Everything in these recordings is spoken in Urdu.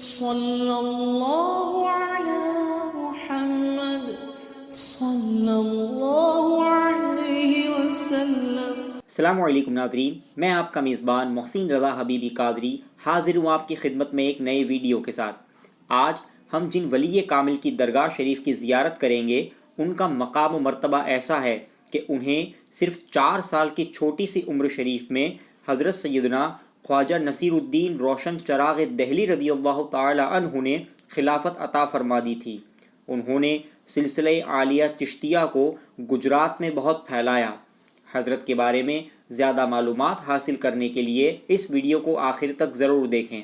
صلی اللہ علی محمد صلی اللہ علیہ وسلم۔ السلام علیکم ناظرین، میں آپ کا میزبان محسن رضا حبیبی قادری حاضر ہوں آپ کی خدمت میں ایک نئے ویڈیو کے ساتھ۔ آج ہم جن ولی کامل کی درگاہ شریف کی زیارت کریں گے ان کا مقام و مرتبہ ایسا ہے کہ انہیں صرف 4 سال کی چھوٹی سی عمر شریف میں حضرت سیدنا خواجہ نصیر الدین روشن چراغ دہلی رضی اللہ تعالی عنہ نے خلافت عطا فرما دی تھی۔ انہوں نے سلسلہ عالیہ چشتیہ کو گجرات میں بہت پھیلایا۔ حضرت کے بارے میں زیادہ معلومات حاصل کرنے کے لیے اس ویڈیو کو آخر تک ضرور دیکھیں۔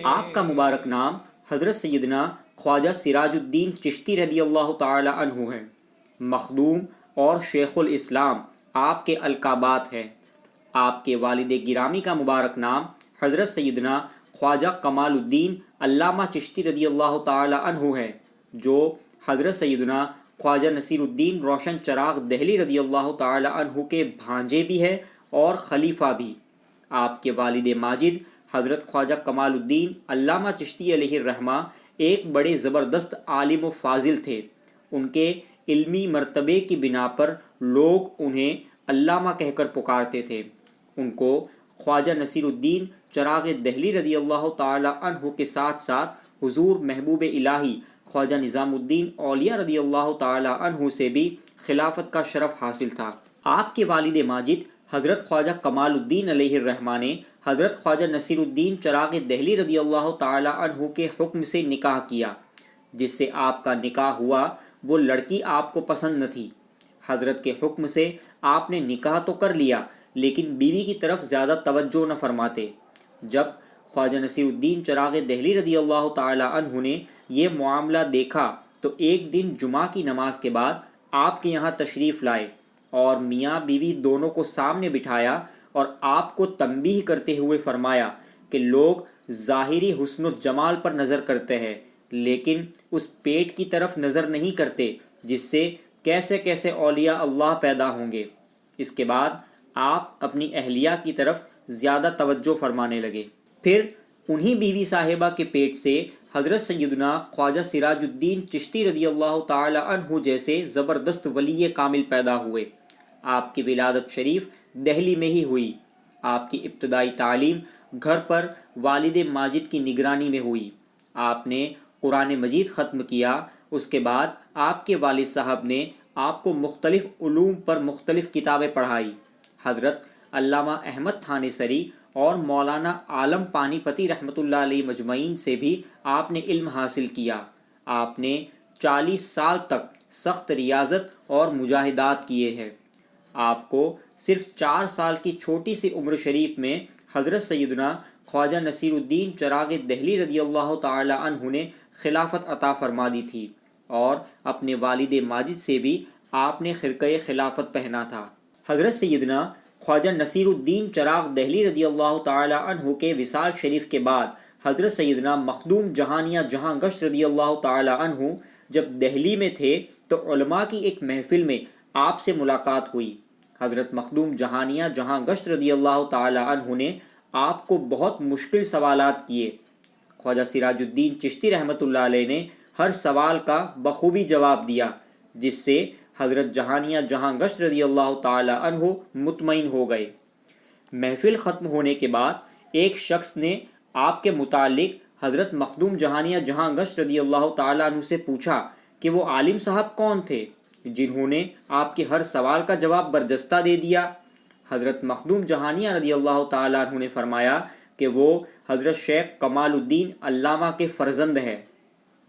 آپ کا مبارک نام حضرت سیدنا خواجہ سراج الدین چشتی رضی اللہ تعالی عنہ ہے۔ مخدوم اور شیخ الاسلام آپ کے القابات ہیں۔ آپ کے والد گرامی کا مبارک نام حضرت سیدنا خواجہ کمال الدین علامہ چشتی رضی اللہ تعالی عنہ ہے، جو حضرت سیدنا خواجہ نصیر الدین روشن چراغ دہلی رضی اللہ تعالی عنہ کے بھانجے بھی ہے اور خلیفہ بھی۔ آپ کے والد ماجد حضرت خواجہ کمال الدین علامہ چشتی علیہ الرحمہ ایک بڑے زبردست عالم و فاضل تھے۔ ان کے علمی مرتبے کی بنا پر لوگ انہیں علامہ کہہ کر پکارتے تھے۔ ان کو خواجہ نصیر الدین چراغ دہلی رضی اللہ تعالی عنہ کے ساتھ ساتھ حضور محبوب الہی خواجہ نظام الدین اولیاء رضی اللہ تعالی عنہ سے بھی خلافت کا شرف حاصل تھا۔ آپ کے والد ماجد حضرت خواجہ کمال الدین علیہ الرحمہ نے حضرت خواجہ نصیر الدین چراغ دہلی رضی اللہ تعالی عنہ کے حکم سے نکاح کیا۔ جس سے آپ کا نکاح ہوا وہ لڑکی آپ کو پسند نہ تھی۔ حضرت کے حکم سے آپ نے نکاح تو کر لیا لیکن بیوی کی طرف زیادہ توجہ نہ فرماتے۔ جب خواجہ نصیر الدین چراغ دہلی رضی اللہ تعالی عنہ نے یہ معاملہ دیکھا تو ایک دن جمعہ کی نماز کے بعد آپ کے یہاں تشریف لائے اور میاں بیوی دونوں کو سامنے بٹھایا اور آپ کو تنبیہ کرتے ہوئے فرمایا کہ لوگ ظاہری حسن و جمال پر نظر کرتے ہیں لیکن اس پیٹ کی طرف نظر نہیں کرتے جس سے کیسے کیسے اولیاء اللہ پیدا ہوں گے۔ اس کے بعد آپ اپنی اہلیہ کی طرف زیادہ توجہ فرمانے لگے۔ پھر انہی بیوی صاحبہ کے پیٹ سے حضرت سیدنا خواجہ سراج الدین چشتی رضی اللہ تعالی عنہ جیسے زبردست ولی کامل پیدا ہوئے۔ آپ کی ولادت شریف دہلی میں ہی ہوئی۔ آپ کی ابتدائی تعلیم گھر پر والد ماجد کی نگرانی میں ہوئی۔ آپ نے قرآن مجید ختم کیا۔ اس کے بعد آپ کے والد صاحب نے آپ کو مختلف علوم پر مختلف کتابیں پڑھائی۔ حضرت علامہ احمد تھانیسری اور مولانا عالم پانی پتی رحمۃ اللہ علیہ مجمعین سے بھی آپ نے علم حاصل کیا۔ آپ نے 40 سال تک سخت ریاضت اور مجاہدات کیے ہیں۔ آپ کو صرف 4 سال کی چھوٹی سی عمر شریف میں حضرت سیدنا خواجہ نصیر الدین چراغ دہلی رضی اللہ تعالی عنہ نے خلافت عطا فرما دی تھی اور اپنے والد ماجد سے بھی آپ نے خرقہ خلافت پہنا تھا۔ حضرت سیدنا خواجہ نصیر الدین چراغ دہلی رضی اللہ تعالی عنہ کے وصال شریف کے بعد حضرت سیدنا مخدوم جہانیہ جہاں گشت رضی اللہ تعالی عنہ جب دہلی میں تھے تو علماء کی ایک محفل میں آپ سے ملاقات ہوئی۔ حضرت مخدوم جہانیہ جہاں گشت رضی اللہ تعالی عنہ نے آپ کو بہت مشکل سوالات کیے۔ خواجہ سراج الدین چشتی رحمۃ اللہ علیہ نے ہر سوال کا بخوبی جواب دیا، جس سے حضرت جہانیہ جہاں گشت رضی اللہ تعالی عنہ مطمئن ہو گئے۔ محفل ختم ہونے کے بعد ایک شخص نے آپ کے متعلق حضرت مخدوم جہانیہ جہاں گشت رضی اللہ تعالی عنہ سے پوچھا کہ وہ عالم صاحب کون تھے جنہوں نے آپ کے ہر سوال کا جواب برجستہ دے دیا۔ حضرت مخدوم جہانیہ رضی اللہ تعالی عنہ نے فرمایا کہ وہ حضرت شیخ کمال الدین علامہ کے فرزند ہیں۔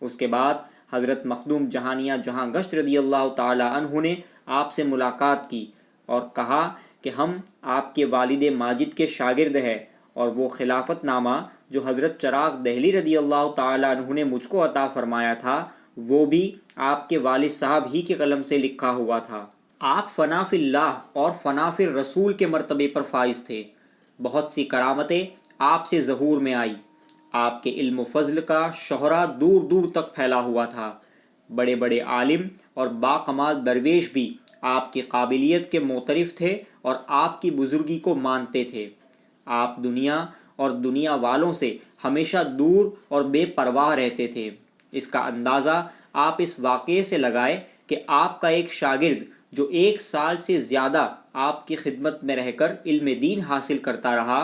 اس کے بعد حضرت مخدوم جہانیہ جہاں گشت رضی اللہ تعالی عنہ نے آپ سے ملاقات کی اور کہا کہ ہم آپ کے والد ماجد کے شاگرد ہیں، اور وہ خلافت نامہ جو حضرت چراغ دہلی رضی اللہ تعالی عنہ نے مجھ کو عطا فرمایا تھا وہ بھی آپ کے والد صاحب ہی کے قلم سے لکھا ہوا تھا۔ آپ فنا فی اللہ اور فنا فی الرسول کے مرتبے پر فائز تھے۔ بہت سی کرامتیں آپ سے ظہور میں آئی۔ آپ کے علم و فضل کا شہرہ دور دور تک پھیلا ہوا تھا۔ بڑے بڑے عالم اور باکمال درویش بھی آپ کی قابلیت کے معترف تھے اور آپ کی بزرگی کو مانتے تھے۔ آپ دنیا اور دنیا والوں سے ہمیشہ دور اور بے پرواہ رہتے تھے۔ اس کا اندازہ آپ اس واقعے سے لگائے کہ آپ کا ایک شاگرد جو 1 سال سے زیادہ آپ کی خدمت میں رہ کر علم دین حاصل کرتا رہا،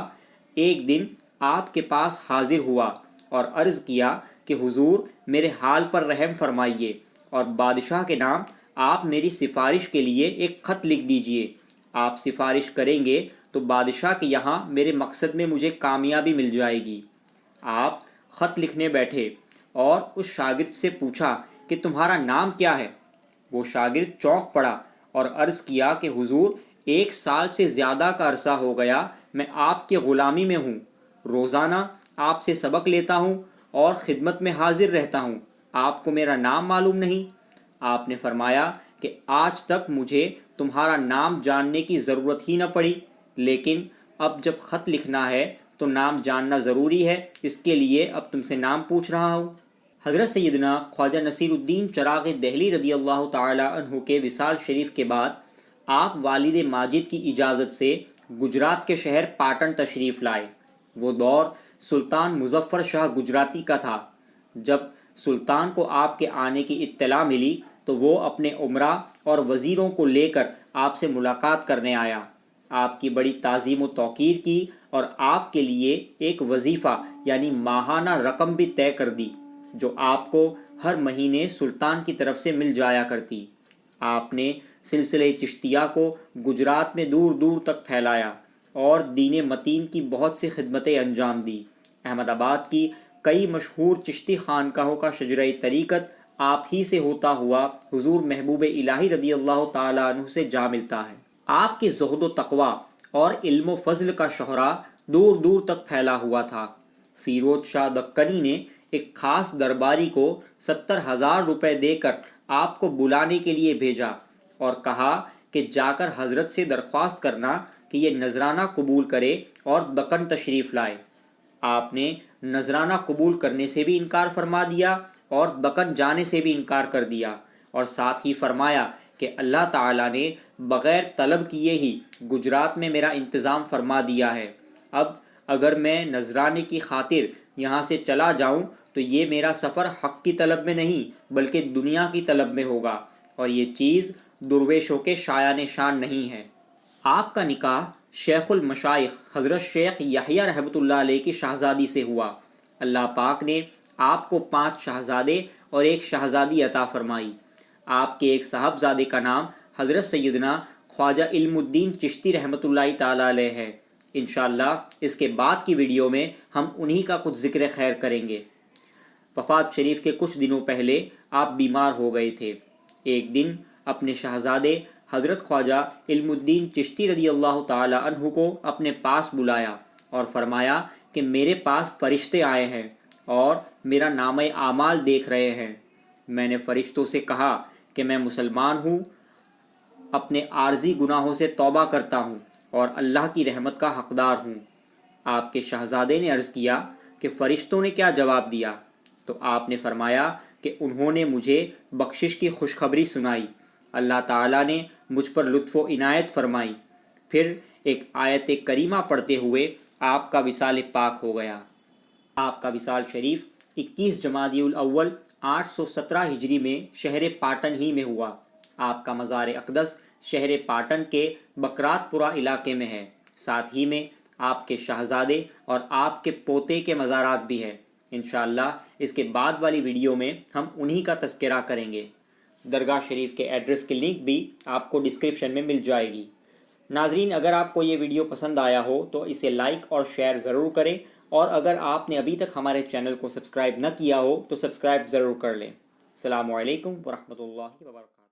ایک دن آپ کے پاس حاضر ہوا اور عرض کیا کہ حضور میرے حال پر رحم فرمائیے اور بادشاہ کے نام آپ میری سفارش کے لیے ایک خط لکھ دیجئے۔ آپ سفارش کریں گے تو بادشاہ کے یہاں میرے مقصد میں مجھے کامیابی مل جائے گی۔ آپ خط لکھنے بیٹھے اور اس شاگرد سے پوچھا کہ تمہارا نام کیا ہے؟ وہ شاگرد چونک پڑا اور عرض کیا کہ حضور 1 سال سے زیادہ کا عرصہ ہو گیا میں آپ کے غلامی میں ہوں، روزانہ آپ سے سبق لیتا ہوں اور خدمت میں حاضر رہتا ہوں، آپ کو میرا نام معلوم نہیں؟ آپ نے فرمایا کہ آج تک مجھے تمہارا نام جاننے کی ضرورت ہی نہ پڑی، لیکن اب جب خط لکھنا ہے تو نام جاننا ضروری ہے، اس کے لیے اب تم سے نام پوچھ رہا ہوں۔ حضرت سیدنا خواجہ نصیر الدین چراغ دہلی رضی اللہ تعالی عنہ کے وصال شریف کے بعد آپ والد ماجد کی اجازت سے گجرات کے شہر پاٹن تشریف لائے۔ وہ دور سلطان مظفر شاہ گجراتی کا تھا۔ جب سلطان کو آپ کے آنے کی اطلاع ملی تو وہ اپنے امراء اور وزیروں کو لے کر آپ سے ملاقات کرنے آیا۔ آپ کی بڑی تعظیم و توقیر کی اور آپ کے لیے ایک وظیفہ یعنی ماہانہ رقم بھی طے کر دی جو آپ کو ہر مہینے سلطان کی طرف سے مل جایا کرتی۔ آپ نے سلسلہ چشتیہ کو گجرات میں دور دور تک پھیلایا اور دین متین کی بہت سی خدمتیں انجام دی۔ احمد آباد کی کئی مشہور چشتی خانقاہوں کا شجرہ طریقت آپ ہی سے ہوتا ہوا حضور محبوب الہی رضی اللہ تعالی عنہ سے جا ملتا ہے۔ آپ کے زہد و تقوی اور علم و فضل کا شہرہ دور دور تک پھیلا ہوا تھا۔ فیروز شاہ دکنی نے ایک خاص درباری کو 70,000 روپے دے کر آپ کو بلانے کے لیے بھیجا اور کہا کہ جا کر حضرت سے درخواست کرنا کہ یہ نذرانہ قبول کرے اور دکن تشریف لائے۔ آپ نے نذرانہ قبول کرنے سے بھی انکار فرما دیا اور دکن جانے سے بھی انکار کر دیا، اور ساتھ ہی فرمایا کہ اللہ تعالیٰ نے بغیر طلب کیے ہی گجرات میں میرا انتظام فرما دیا ہے۔ اب اگر میں نذرانے کی خاطر یہاں سے چلا جاؤں تو یہ میرا سفر حق کی طلب میں نہیں بلکہ دنیا کی طلب میں ہوگا، اور یہ چیز درویشوں کے شایان شان نہیں ہے۔ آپ کا نکاح شیخ المشائخ حضرت شیخ یحییٰ رحمۃ اللہ علیہ کی شہزادی سے ہوا۔ اللہ پاک نے آپ کو 5 شہزادے اور 1 شہزادی عطا فرمائی۔ آپ کے ایک صاحبزادے کا نام حضرت سیدنا خواجہ علم الدین چشتی رحمۃ اللہ تعالی علیہ ہے۔ انشاءاللہ اس کے بعد کی ویڈیو میں ہم انہی کا کچھ ذکر خیر کریں گے۔ وفات شریف کے کچھ دنوں پہلے آپ بیمار ہو گئے تھے۔ ایک دن اپنے شہزادے حضرت خواجہ علم الدین چشتی رضی اللہ تعالی عنہ کو اپنے پاس بلایا اور فرمایا کہ میرے پاس فرشتے آئے ہیں اور میرا نامہ اعمال دیکھ رہے ہیں۔ میں نے فرشتوں سے کہا کہ میں مسلمان ہوں، اپنے عارضی گناہوں سے توبہ کرتا ہوں اور اللہ کی رحمت کا حقدار ہوں۔ آپ کے شہزادے نے عرض کیا کہ فرشتوں نے کیا جواب دیا؟ تو آپ نے فرمایا کہ انہوں نے مجھے بخشش کی خوشخبری سنائی، اللہ تعالیٰ نے مجھ پر لطف و عنایت فرمائی۔ پھر ایک آیت کریمہ پڑھتے ہوئے آپ کا وصال پاک ہو گیا۔ آپ کا وصال شریف 21 جمادی الاول 817 ہجری میں شہر پاٹن ہی میں ہوا۔ آپ کا مزار اقدس شہر پاٹن کے بکرات پورہ علاقے میں ہے۔ ساتھ ہی میں آپ کے شہزادے اور آپ کے پوتے کے مزارات بھی ہیں۔ انشاءاللہ اس کے بعد والی ویڈیو میں ہم انہی کا تذکرہ کریں گے۔ درگاہ شریف کے ایڈریس کی لنک بھی آپ کو ڈسکرپشن میں مل جائے گی۔ ناظرین، اگر آپ کو یہ ویڈیو پسند آیا ہو تو اسے لائک اور شیئر ضرور کریں، اور اگر آپ نے ابھی تک ہمارے چینل کو سبسکرائب نہ کیا ہو تو سبسکرائب ضرور کر لیں۔ السلام علیکم ورحمۃ اللہ وبرکاتہ۔